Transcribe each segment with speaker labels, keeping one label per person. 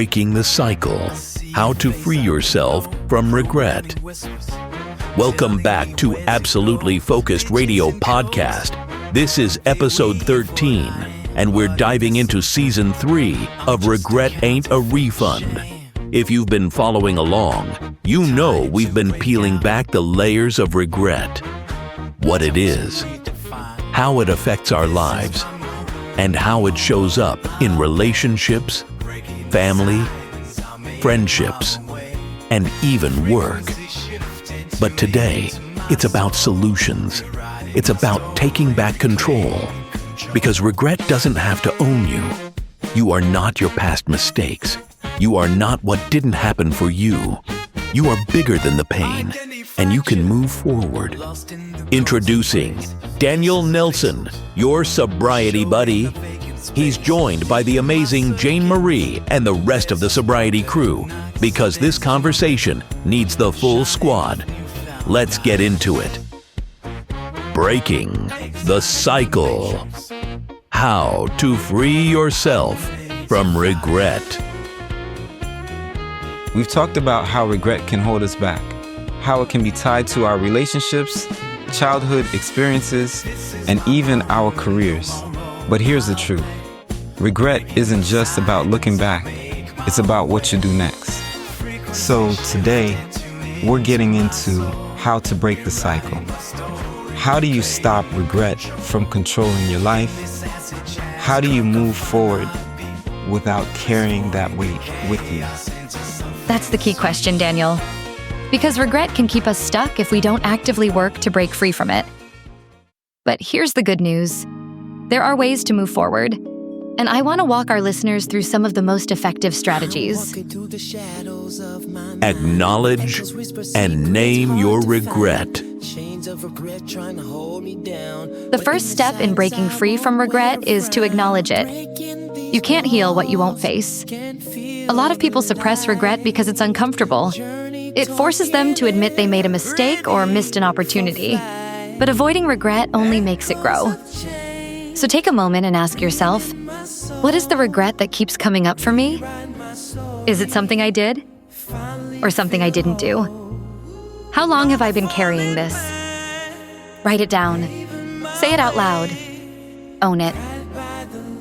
Speaker 1: Breaking the Cycle: How to Free Yourself from Regret. Welcome back to Absolutely Focused Radio Podcast. This is episode 13, and we're diving into season 3 of Regret Ain't a Refund. If you've been following along, you know we've been peeling back the layers of regret. What it is, how it affects our lives, and how it shows up in relationships, family, friendships, and even work. But today, it's about solutions. It's about taking back control. Because regret doesn't have to own you. You are not your past mistakes. You are not what didn't happen for you. You are bigger than the pain, and you can move forward. Introducing Thabudd Nelson, your sobriety buddy. He's joined by the amazing Jane Marie and the rest of the Sobriety Crew, because this conversation needs the full squad. Let's get into it. Breaking the Cycle: How to Free Yourself from Regret.
Speaker 2: We've talked about how regret can hold us back, how it can be tied to our relationships, childhood experiences, and even our careers. But here's the truth. Regret isn't just about looking back. It's about what you do next. So today, we're getting into how to break the cycle. How do you stop regret from controlling your life? How do you move forward without carrying that weight with you?
Speaker 3: That's the key question, Daniel. Because regret can keep us stuck if we don't actively work to break free from it. But here's the good news. There are ways to move forward. And I want to walk our listeners through some of the most effective strategies.
Speaker 1: Acknowledge and name your regret.
Speaker 3: The first step in breaking free from regret is to acknowledge it. You can't heal what you won't face. A lot of people suppress regret because it's uncomfortable. It forces them to admit they made a mistake or missed an opportunity. But avoiding regret only makes it grow. So take a moment and ask yourself, what is the regret that keeps coming up for me? Is it something I did? Or something I didn't do? How long have I been carrying this? Write it down. Say it out loud. Own it.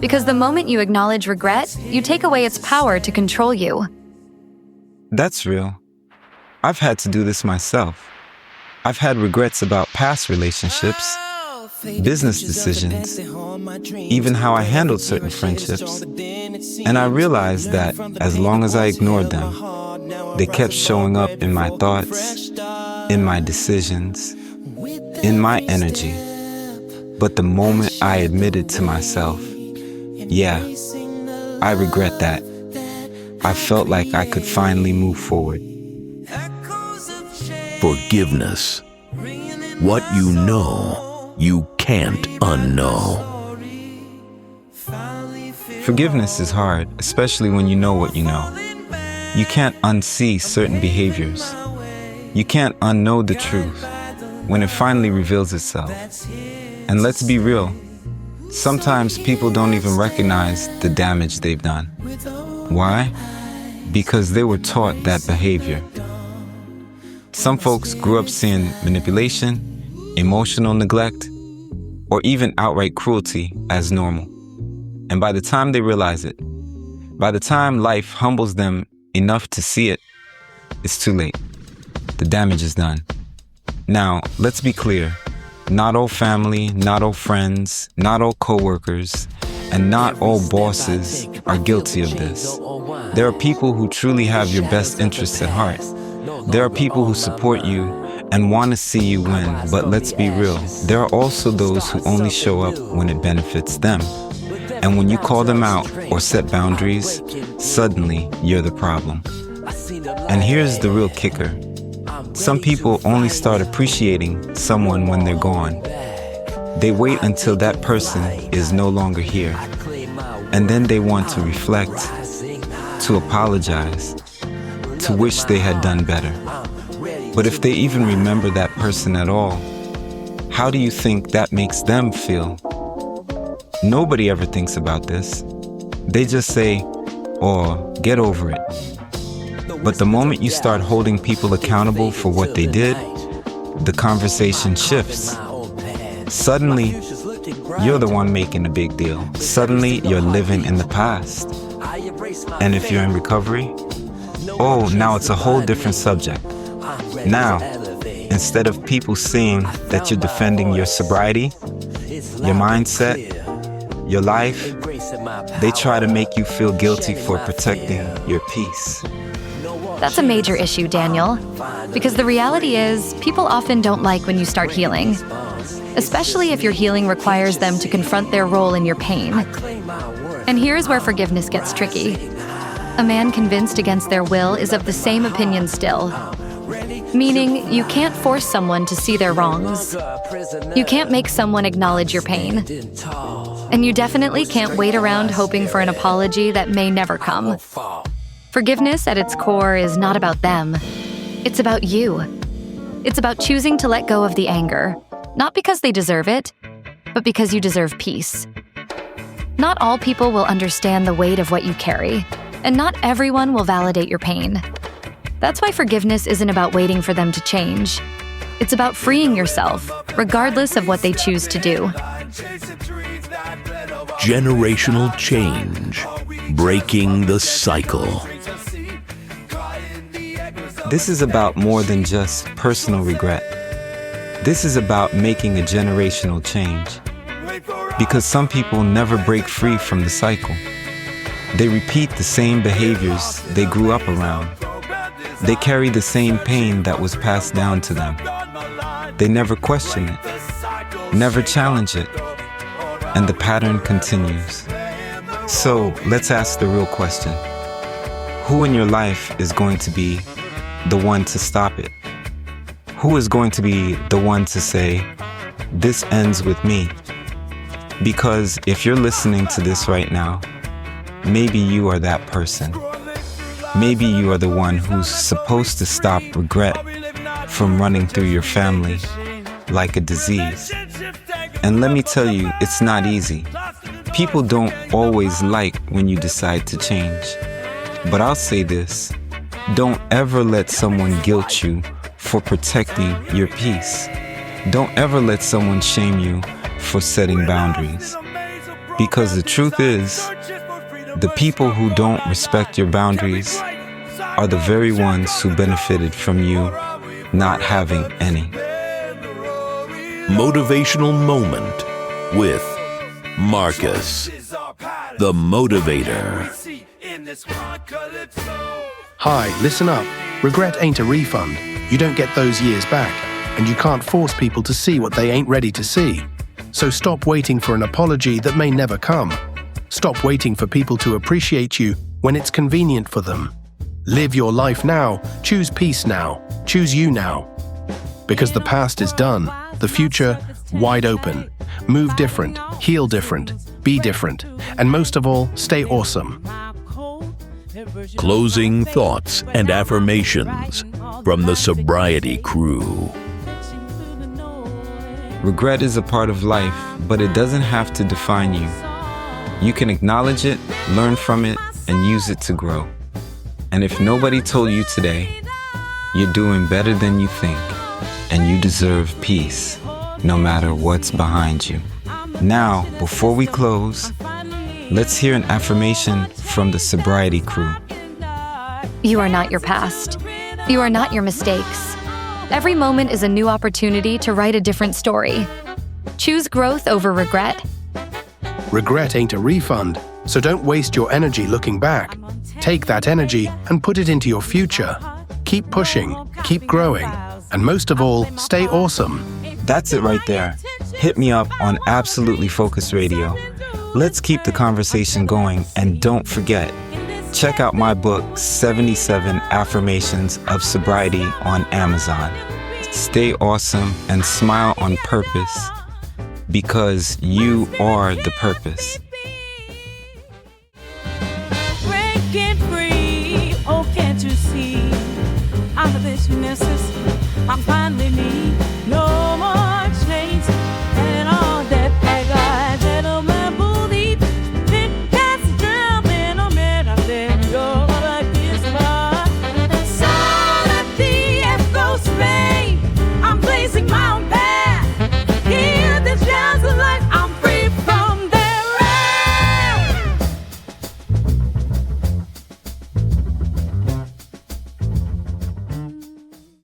Speaker 3: Because the moment you acknowledge regret, you take away its power to control you.
Speaker 2: That's real. I've had to do this myself. I've had regrets about past relationships, business decisions, even how I handled certain friendships. And I realized that as long as I ignored them, they kept showing up in my thoughts, in my decisions, in my energy. But the moment I admitted to myself, yeah, I regret that, I felt like I could finally move forward.
Speaker 1: Forgiveness. What you know, you can't unknow.
Speaker 2: Forgiveness is hard, especially when you know what you know. You can't unsee certain behaviors. You can't unknow the truth when it finally reveals itself. And let's be real, sometimes people don't even recognize the damage they've done. Why? Because they were taught that behavior. Some folks grew up seeing manipulation, emotional neglect, or even outright cruelty as normal. And by the time they realize it, by the time life humbles them enough to see it, it's too late. The damage is done. Now, let's be clear. Not all family, not all friends, not all coworkers, and not all bosses are guilty of this. There are people who truly have your best interests at heart. There are people who support you and want to see you win, but let's be real. There are also those who only show up when it benefits them. And when you call them out or set boundaries, suddenly you're the problem. And here's the real kicker. Some people only start appreciating someone when they're gone. They wait until that person is no longer here. And then they want to reflect, to apologize, to wish they had done better. But if they even remember that person at all, how do you think that makes them feel? Nobody ever thinks about this. They just say, or get over it. But the moment you start holding people accountable for what they did, the conversation shifts. Suddenly, you're the one making a big deal. Suddenly, you're living in the past. And if you're in recovery, now it's a whole different subject. Now, instead of people seeing that you're defending your sobriety, your mindset, your life, they try to make you feel guilty for protecting your peace.
Speaker 3: That's a major issue, Daniel, because the reality is people often don't like when you start healing, especially if your healing requires them to confront their role in your pain. And here's where forgiveness gets tricky. A man convinced against their will is of the same opinion still, meaning you can't force someone to see their wrongs. You can't make someone acknowledge your pain. And you definitely can't wait around hoping for an apology that may never come. Forgiveness at its core is not about them. It's about you. It's about choosing to let go of the anger, not because they deserve it, but because you deserve peace. Not all people will understand the weight of what you carry, and not everyone will validate your pain. That's why forgiveness isn't about waiting for them to change. It's about freeing yourself, regardless of what they choose to do.
Speaker 1: Generational change. Breaking the cycle.
Speaker 2: This is about more than just personal regret. This is about making a generational change. Because some people never break free from the cycle. They repeat the same behaviors they grew up around. They carry the same pain that was passed down to them. They never question it, never challenge it, and the pattern continues. So let's ask the real question. Who in your life is going to be the one to stop it? Who is going to be the one to say, this ends with me? Because if you're listening to this right now, maybe you are that person. Maybe you are the one who's supposed to stop regret from running through your family like a disease. And let me tell you, it's not easy. People don't always like when you decide to change. But I'll say this, don't ever let someone guilt you for protecting your peace. Don't ever let someone shame you for setting boundaries. Because the truth is, the people who don't respect your boundaries are the very ones who benefited from you not having any.
Speaker 1: Motivational moment with Marcus, the motivator.
Speaker 4: Hi, listen up. Regret ain't a refund. You don't get those years back, and you can't force people to see what they ain't ready to see. So stop waiting for an apology that may never come. Stop waiting for people to appreciate you when it's convenient for them. Live your life now. Choose peace now. Choose you now. Because the past is done. The future, wide open. Move different. Heal different. Be different. And most of all, stay awesome.
Speaker 1: Closing thoughts and affirmations from the Sobriety Crew.
Speaker 2: Regret is a part of life, but it doesn't have to define you. You can acknowledge it, learn from it, and use it to grow. And if nobody told you today, you're doing better than you think, and you deserve peace, no matter what's behind you. Now, before we close, let's hear an affirmation from the Sobriety Crew.
Speaker 3: You are not your past. You are not your mistakes. Every moment is a new opportunity to write a different story. Choose growth over regret.
Speaker 4: Regret ain't a refund, so don't waste your energy looking back. Take that energy and put it into your future. Keep pushing, keep growing, and most of all, stay awesome.
Speaker 2: That's it right there. Hit me up on Absolutely Focused Radio. Let's keep the conversation going, and don't forget, check out my book, 77 Affirmations of Sobriety, on Amazon. Stay awesome and smile on purpose, because you are the purpose.
Speaker 5: Breaking free, oh can't you see? Out of this messes, I'm finally me.